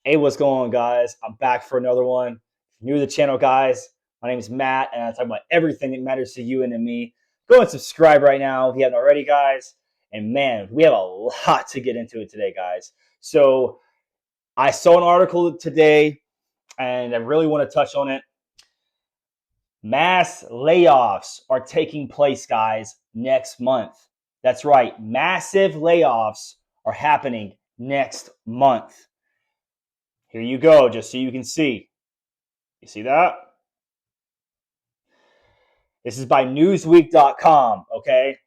Hey, what's going on, guys? I'm back for another one. If you're new to the channel, guys, my name is Matt, and I talk about everything that matters to you and to me. Go and subscribe right now if you haven't already, guys. And man, we have a lot to get into it today, guys. So I saw an article today, and I really want to touch on it. Mass layoffs are taking place, guys, next month. That's right, massive layoffs are happening next month. Here you go, just so you can see. You see that? This is by Newsweek.com, okay?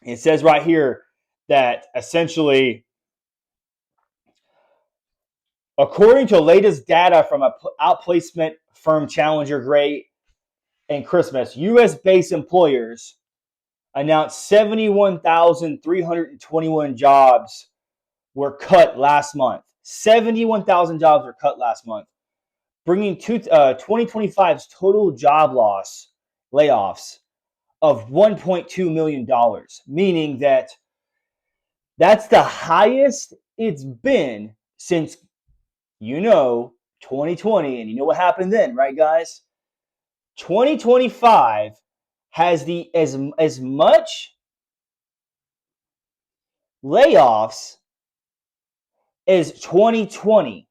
It says right here that essentially, according to latest data from a outplacement firm Challenger Gray and Christmas, U.S.-based employers announced 71,321 jobs were cut last month. 71,000 jobs were cut last month, bringing 2025's total job loss layoffs of $1.2 million, meaning that that's the highest it's been since, 2020. And you know what happened then, right, guys? 2025 has the as much layoffs as 2020.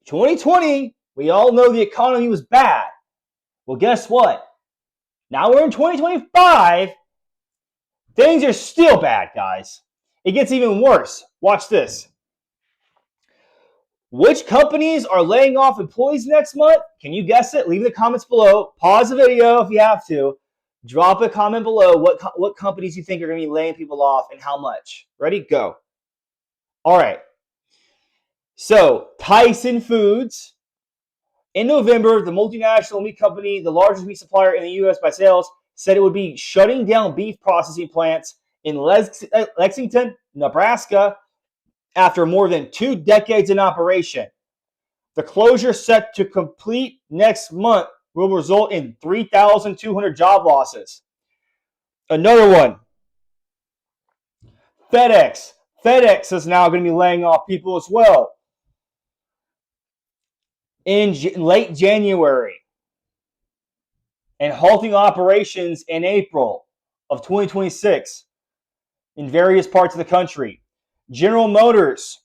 2020, we all know the economy was bad. Well, guess what? Now we're in 2025. Things are still bad, guys. It gets even worse. Watch this. Which companies are laying off employees next month? Can you guess it? Leave in the comments below. Pause the video if you have to. Drop a comment below what companies you think are going to be laying people off and how much. Ready? Go. All right. So, Tyson Foods. In November, the multinational meat company, the largest meat supplier in the U.S. by sales, said it would be shutting down beef processing plants in Lexington, Nebraska, after more than 2 decades in operation. The closure set to complete next month will result in 3,200 job losses. Another one, FedEx. FedEx is now going to be laying off people as well. In late January and halting operations in April of 2026 in various parts of the country. General Motors,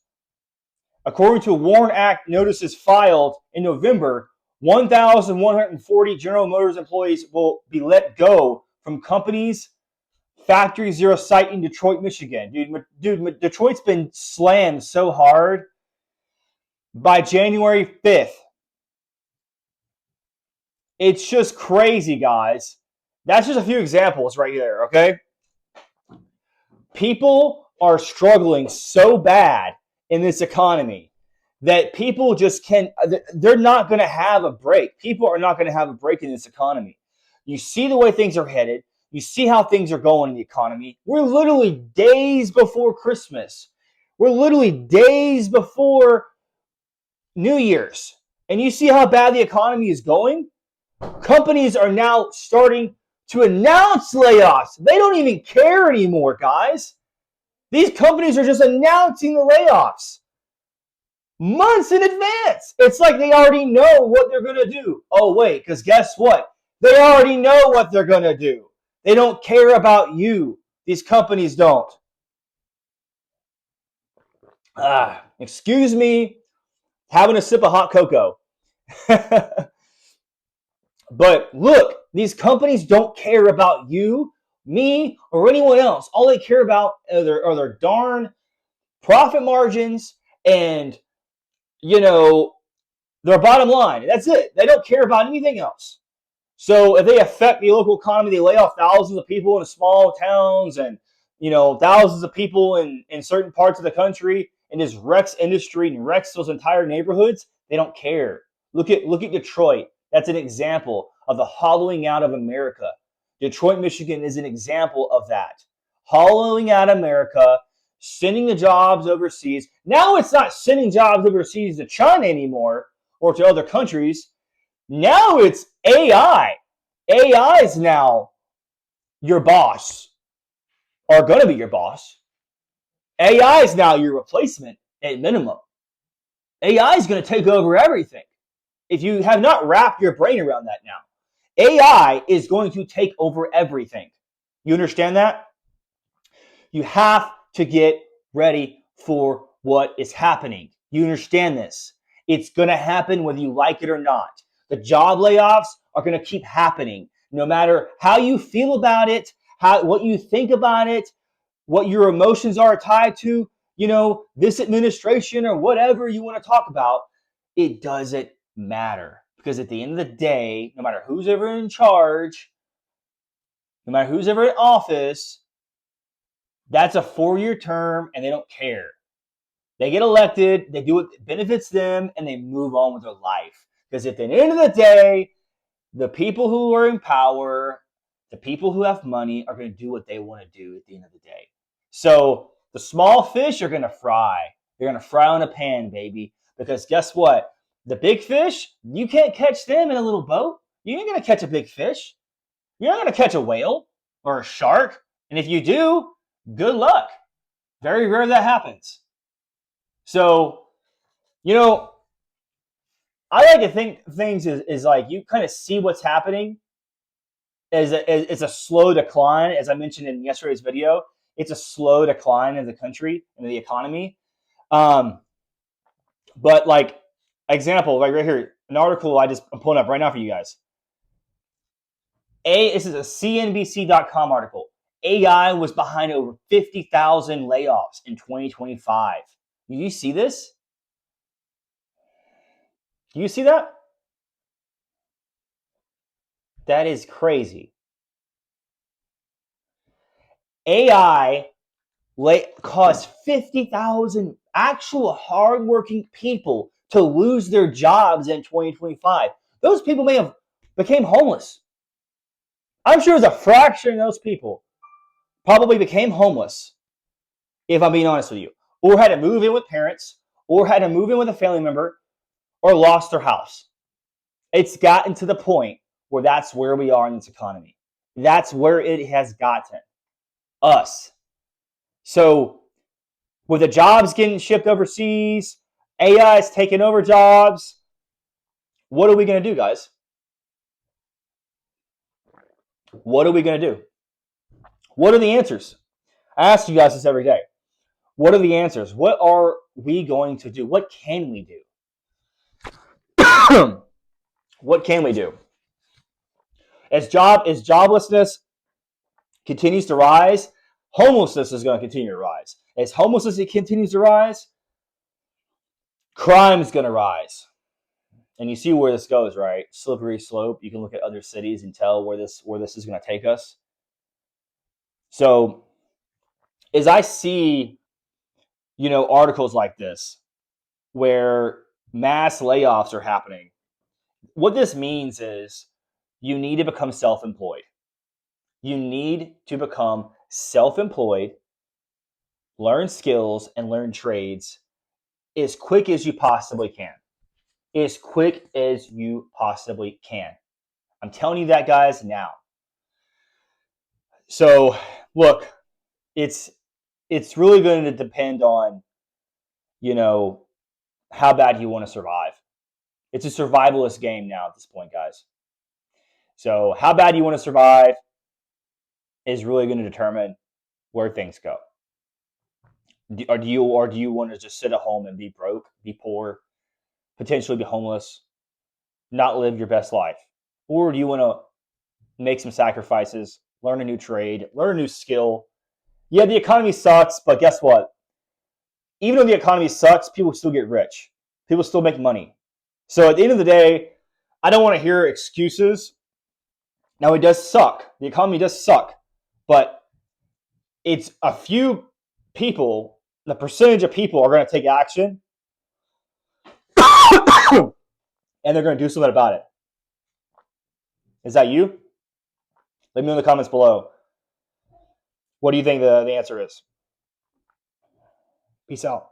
according to Warren Act notices filed in November, 1,140 General Motors employees will be let go from company's Factory Zero site in Detroit, Michigan. Dude, Detroit's been slammed so hard. By January 5th, it's just crazy, guys. That's just a few examples right there, okay? People are struggling so bad in this economy that people just they're not going to have a break. People are not going to have a break in this economy. You see the way things are headed. You see how things are going in the economy. We're literally days before Christmas. We're literally days before New Year's. And you see how bad the economy is going? Companies are now starting to announce layoffs. They don't even care anymore, guys. These companies are just announcing the layoffs months in advance. It's like they already know what they're going to do. Oh, wait, because guess what? They already know what they're going to do. They don't care about you. These companies don't. Excuse me, having a sip of hot cocoa. But look, these companies don't care about you, me, or anyone else. All they care about are their darn profit margins and, their bottom line. That's it. They don't care about anything else. So if they affect the local economy, they lay off thousands of people in small towns and, thousands of people in certain parts of the country and just wrecks industry and wrecks those entire neighborhoods. They don't care. Look at Detroit. That's an example of the hollowing out of America. Detroit, Michigan is an example of that. Hollowing out America, sending the jobs overseas. Now it's not sending jobs overseas to China anymore or to other countries. Now it's AI. AI is now your boss, or going to be your boss. AI is now your replacement at minimum. AI is going to take over everything. If you have not wrapped your brain around that now, AI is going to take over everything. You understand that? You have to get ready for what is happening. You understand this? It's going to happen whether you like it or not. The job layoffs are going to keep happening no matter how you feel about it, what you think about it, what your emotions are tied to, this administration or whatever you want to talk about. It doesn't matter, because at the end of the day, no matter who's ever in charge, no matter who's ever in office, that's a 4-year term and they don't care. They get elected, they do what benefits them, and they move on with their life. Because at the end of the day, the people who are in power, the people who have money, are going to do what they want to do at the end of the day. So the small fish are going to fry. They're going to fry on a pan, baby. Because guess what? The big fish, you can't catch them in a little boat. You ain't going to catch a big fish. You're not going to catch a whale or a shark. And if you do, good luck. Very rare that happens. So, I like to think things is like you kind of see what's happening as it's a slow decline. As I mentioned in yesterday's video, it's a slow decline in the country and the economy. But like example, right here, an article I'm pulling up right now for you guys. This is a CNBC.com article. AI was behind over 50,000 layoffs in 2025. Do you see this? Do you see that? That is crazy. AI caused 50,000 actual hardworking people to lose their jobs in 2025. Those people may have became homeless. I'm sure there's a fraction of those people probably became homeless, if I'm being honest with you, or had to move in with parents, or had to move in with a family member, or lost their house. It's gotten to the point where that's where we are in this economy. That's where it has gotten us. So with the jobs getting shipped overseas, AI is taking over jobs. What are we going to do, guys? What are we going to do? What are the answers? I ask you guys this every day. What are the answers? What are we going to do? What can we do? What can we do? As joblessness continues to rise, homelessness is going to continue to rise. As homelessness continues to rise, crime is going to rise. And you see where this goes, right? Slippery slope. You can look at other cities and tell where this is going to take us. So as I see, articles like this where mass layoffs are happening, what this means is you need to become self-employed. You need to become self-employed, learn skills and learn trades as quick as you possibly can. As quick as you possibly can. I'm telling you that, guys, now. So, look, it's really going to depend on, how bad you want to survive. It's a survivalist game now at this point, guys. So, how bad you want to survive is really going to determine where things go. Or do you want to just sit at home and be broke, be poor, potentially be homeless, not live your best life? Or do you want to make some sacrifices, learn a new trade, learn a new skill? Yeah, the economy sucks, but guess what? Even though the economy sucks, people still get rich. People still make money. So at the end of the day, I don't want to hear excuses. Now, it does suck. The economy does suck. But it's a few people, the percentage of people are going to take action and they're going to do something about it. Is that you? Let me know in the comments below. What do you think the answer is? Peace out.